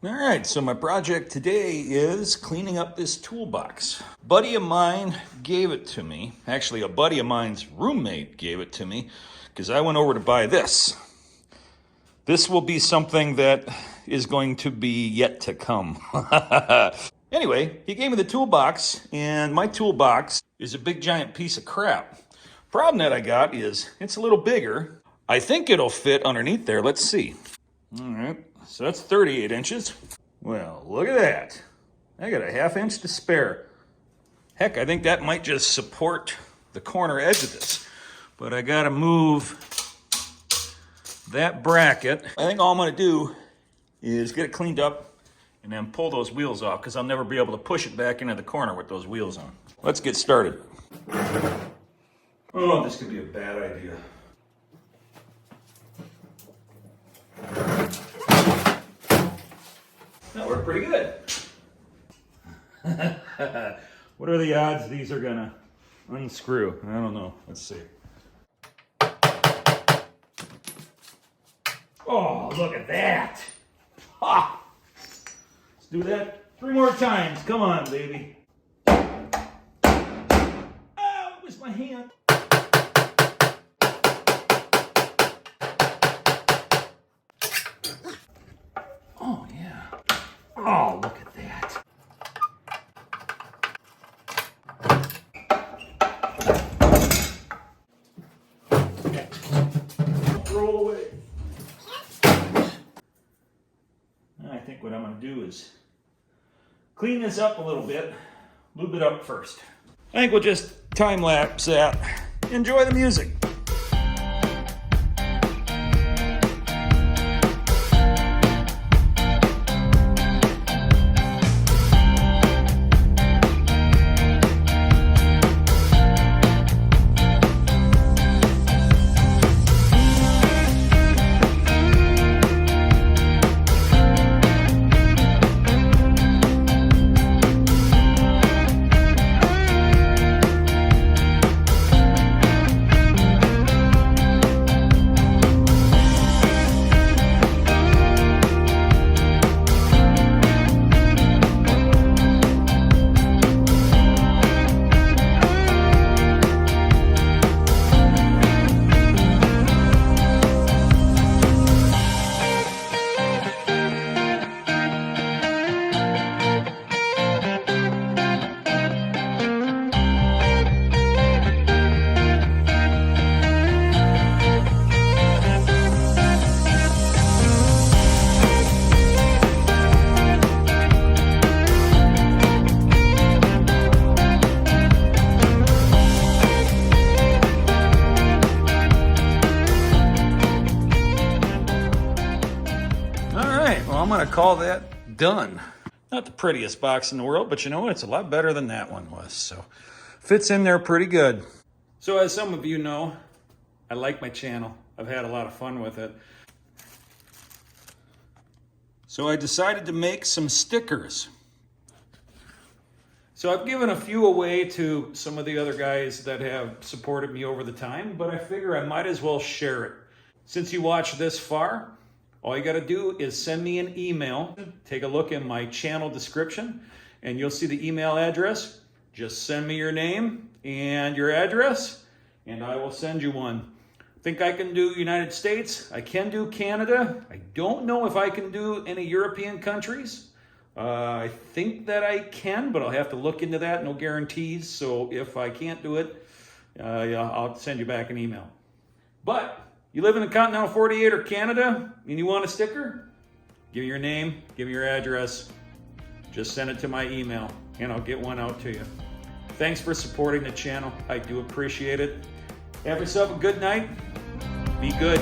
All right, so my project today is cleaning up this toolbox. A buddy of mine gave it to me. Actually, a buddy of mine's roommate gave it to me because I went over to buy this. This will be something that is going to be yet to come. Anyway, he gave me the toolbox, and my toolbox is a big giant piece of crap. Problem that I got is it's a little bigger. I think it'll fit underneath there. Let's see. All right, so that's 38 inches. Well, look at that. I got a ½ inch to spare. Heck, I think that might just support the corner edge of this. But I gotta move that bracket. I think all I'm gonna do is get it cleaned up and then pull those wheels off because I'll never be able to push it back into the corner with those wheels on. Let's get started. Oh, this could be a bad idea. That worked pretty good. What are the odds these are gonna unscrew? I don't know. Let's see. Oh, look at that. Ha! Let's do that 3 more times. Come on, baby. Ow, it was my hand. Oh, yeah. Oh, look at that. Roll away. I think what I'm going to do is clean this up a little bit, lube it up first. I think we'll just time lapse that. Enjoy the music. I'm gonna call that done. Not the prettiest box in the world, but you know what? It's a lot better than that one was. So fits in there pretty good. So as some of you know, I like my channel. I've had a lot of fun with it. So I decided to make some stickers. So I've given a few away to some of the other guys that have supported me over the time, but I figure I might as well share it. Since you watched this far, all you got to do is send me an email. Take a look in my channel description and you'll see the email address. Just send me your name and your address and I will send you one. Think I can do United States. I can do Canada. I don't know if I can do any European countries. I think that I can, but I'll have to look into that. No guarantees. So if I can't do it, I'll send you back an email. But you live in the Continental 48 or Canada and you want a sticker? Give me your name, give me your address. Just send it to my email and I'll get one out to you. Thanks for supporting the channel. I do appreciate it. Have yourself a good night. Be good.